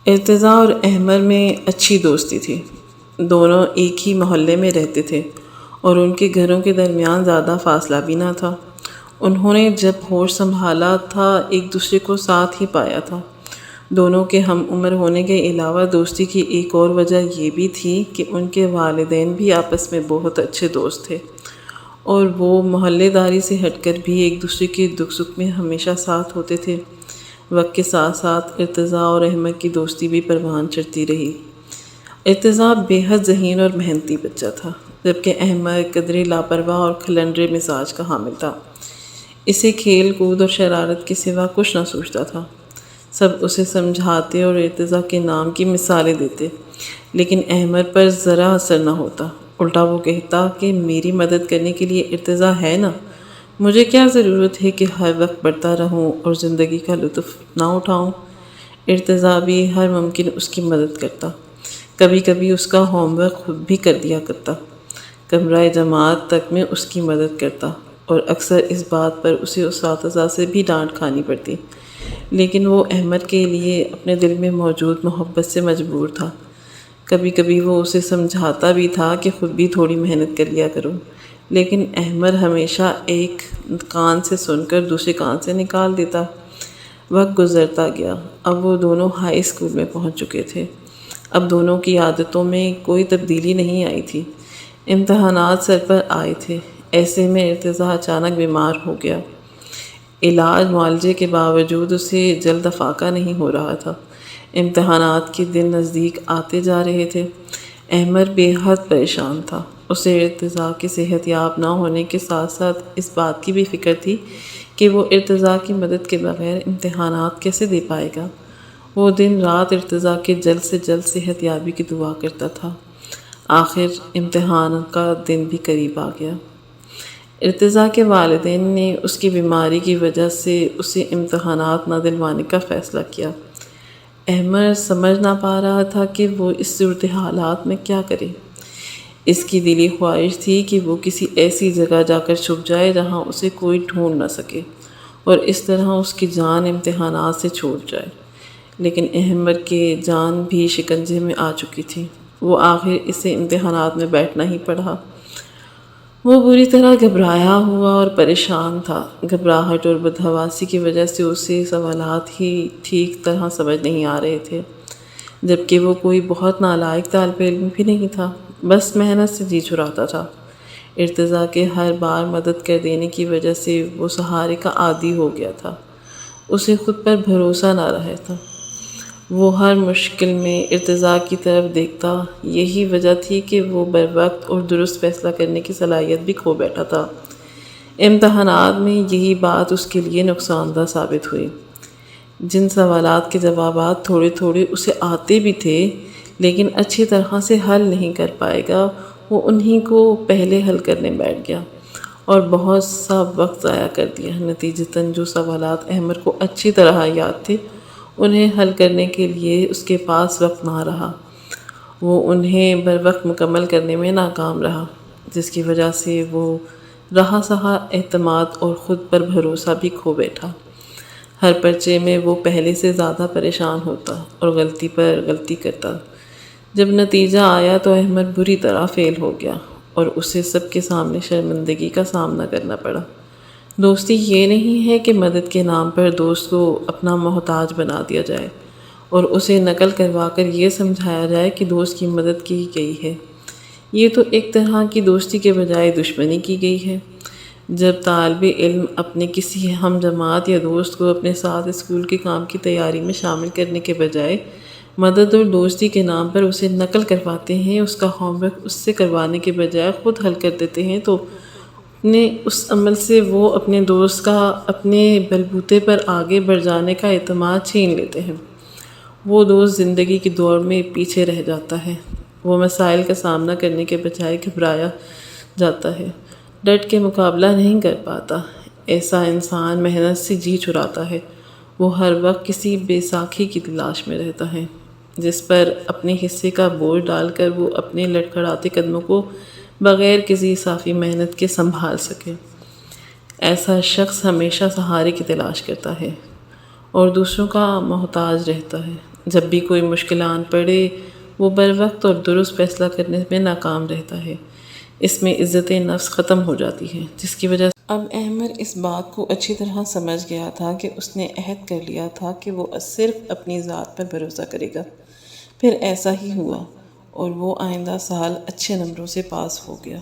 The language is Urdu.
ارتضیٰ اور احمد میں اچھی دوستی تھی۔ دونوں ایک ہی محلے میں رہتے تھے اور ان کے گھروں کے درمیان زیادہ فاصلہ بھی نہ تھا۔ انہوں نے جب ہوش سنبھالا تھا ایک دوسرے کو ساتھ ہی پایا تھا۔ دونوں کے ہم عمر ہونے کے علاوہ دوستی کی ایک اور وجہ یہ بھی تھی کہ ان کے والدین بھی آپس میں بہت اچھے دوست تھے اور وہ محلے داری سے ہٹ کر بھی ایک دوسرے کے دکھ سکھ میں ہمیشہ ساتھ ہوتے تھے۔ وقت کے ساتھ ساتھ ارتضیٰ اور احمد کی دوستی بھی پروان چڑھتی رہی۔ ارتضیٰ بے حد ذہین اور محنتی بچہ تھا، جبکہ احمد قدرے لاپرواہ اور کھلنڈرے مزاج کا حامل تھا۔ اسے کھیل کود اور شرارت کے سوا کچھ نہ سوچتا تھا۔ سب اسے سمجھاتے اور ارتضیٰ کے نام کی مثالیں دیتے، لیکن احمد پر ذرا اثر نہ ہوتا۔ الٹا وہ کہتا کہ میری مدد کرنے کے لیے ارتضیٰ ہے نا، مجھے کیا ضرورت ہے کہ ہر وقت پڑھتا رہوں اور زندگی کا لطف نہ اٹھاؤں۔ ارتضیٰ بھی ہر ممکن اس کی مدد کرتا، کبھی کبھی اس کا ہوم ورک خود بھی کر دیا کرتا، کمرہ جماعت تک میں اس کی مدد کرتا، اور اکثر اس بات پر اسے اساتذہ سے بھی ڈانٹ کھانی پڑتی، لیکن وہ احمد کے لیے اپنے دل میں موجود محبت سے مجبور تھا۔ کبھی کبھی وہ اسے سمجھاتا بھی تھا کہ خود بھی تھوڑی محنت کر لیا کرو، لیکن احمد ہمیشہ ایک کان سے سن کر دوسرے کان سے نکال دیتا۔ وقت گزرتا گیا۔ اب وہ دونوں ہائی اسکول میں پہنچ چکے تھے۔ اب دونوں کی عادتوں میں کوئی تبدیلی نہیں آئی تھی۔ امتحانات سر پر آئے تھے، ایسے میں ارتضیٰ اچانک بیمار ہو گیا۔ علاج معالجے کے باوجود اسے جلد افاقہ نہیں ہو رہا تھا۔ امتحانات کے دن نزدیک آتے جا رہے تھے۔ احمد بے حد پریشان تھا۔ اسے ارتضیٰ کے صحت یاب نہ ہونے کے ساتھ ساتھ اس بات کی بھی فکر تھی کہ وہ ارتضیٰ کی مدد کے بغیر امتحانات کیسے دے پائے گا۔ وہ دن رات ارتضیٰ کے جلد سے جلد صحت یابی کی دعا کرتا تھا۔ آخر امتحان کا دن بھی قریب آ گیا۔ ارتضیٰ کے والدین نے اس کی بیماری کی وجہ سے اسے امتحانات نہ دلوانے کا فیصلہ کیا۔ احمد سمجھ نہ پا رہا تھا کہ وہ اس صورتحالات میں کیا کرے۔ اس کی دلی خواہش تھی کہ وہ کسی ایسی جگہ جا کر چھپ جائے جہاں اسے کوئی ڈھونڈ نہ سکے، اور اس طرح اس کی جان امتحانات سے چھوٹ جائے۔ لیکن احمد کے جان بھی شکنجے میں آ چکی تھی۔ وہ آخر اسے امتحانات میں بیٹھنا ہی پڑا۔ وہ بری طرح گھبرایا ہوا اور پریشان تھا۔ گھبراہٹ اور بدحواسی کی وجہ سے اسے سوالات ہی ٹھیک طرح سمجھ نہیں آ رہے تھے، جبکہ وہ کوئی بہت نالائق طالب علم بھی نہیں تھا، بس محنت سے جی چراتا تھا۔ ارتضیٰ کے ہر بار مدد کر دینے کی وجہ سے وہ سہارے کا عادی ہو گیا تھا۔ اسے خود پر بھروسہ نہ رہا تھا۔ وہ ہر مشکل میں ارتضیٰ کی طرف دیکھتا۔ یہی وجہ تھی کہ وہ بر وقت اور درست فیصلہ کرنے کی صلاحیت بھی کھو بیٹھا تھا۔ امتحانات میں یہی بات اس کے لیے نقصان دہ ثابت ہوئی۔ جن سوالات کے جوابات تھوڑے تھوڑے اسے آتے بھی تھے لیکن اچھی طرح سے حل نہیں کر پائے گا، وہ انہی کو پہلے حل کرنے بیٹھ گیا اور بہت سا وقت ضائع کر دیا۔ نتیجتاً جو سوالات احمد کو اچھی طرح یاد تھے انہیں حل کرنے کے لیے اس کے پاس وقت نہ رہا۔ وہ انہیں بر وقت مکمل کرنے میں ناکام رہا، جس کی وجہ سے وہ رہا سہا اعتماد اور خود پر بھروسہ بھی کھو بیٹھا۔ ہر پرچے میں وہ پہلے سے زیادہ پریشان ہوتا اور غلطی پر غلطی کرتا۔ جب نتیجہ آیا تو احمد بری طرح فیل ہو گیا اور اسے سب کے سامنے شرمندگی کا سامنا کرنا پڑا۔ دوستی یہ نہیں ہے کہ مدد کے نام پر دوست کو اپنا محتاج بنا دیا جائے اور اسے نقل کروا کر یہ سمجھایا جائے کہ دوست کی مدد کی گئی ہے۔ یہ تو ایک طرح کی دوستی کے بجائے دشمنی کی گئی ہے۔ جب طالب علم اپنے کسی ہم جماعت یا دوست کو اپنے ساتھ اسکول کے کام کی تیاری میں شامل کرنے کے بجائے مدد اور دوستی کے نام پر اسے نقل کرواتے ہیں، اس کا ہوم ورک اس سے کروانے کے بجائے خود حل کر دیتے ہیں، تو اپنے اس عمل سے وہ اپنے دوست کا اپنے بلبوتے پر آگے بڑھ جانے کا اعتماد چھین لیتے ہیں۔ وہ دوست زندگی کی دوڑ میں پیچھے رہ جاتا ہے۔ وہ مسائل کا سامنا کرنے کے بجائے گھبرایا جاتا ہے، ڈٹ کے مقابلہ نہیں کر پاتا۔ ایسا انسان محنت سے جی چراتا ہے۔ وہ ہر وقت کسی بے ساکھی کی تلاش میں رہتا ہے جس پر اپنے حصے کا بوجھ ڈال کر وہ اپنے لڑکھڑاتے قدموں کو بغیر کسی اضافی محنت کے سنبھال سکے۔ ایسا شخص ہمیشہ سہارے کی تلاش کرتا ہے اور دوسروں کا محتاج رہتا ہے۔ جب بھی کوئی مشکل آن پڑے وہ بر وقت اور درست فیصلہ کرنے میں ناکام رہتا ہے۔ اس میں عزت نفس ختم ہو جاتی ہے، جس کی وجہ سے اب احمد اس بات کو اچھی طرح سمجھ گیا تھا کہ اس نے عہد کر لیا تھا کہ وہ صرف اپنی ذات پر بھروسہ کرے گا۔ پھر ایسا ہی ہوا اور وہ آئندہ سال اچھے نمبروں سے پاس ہو گیا۔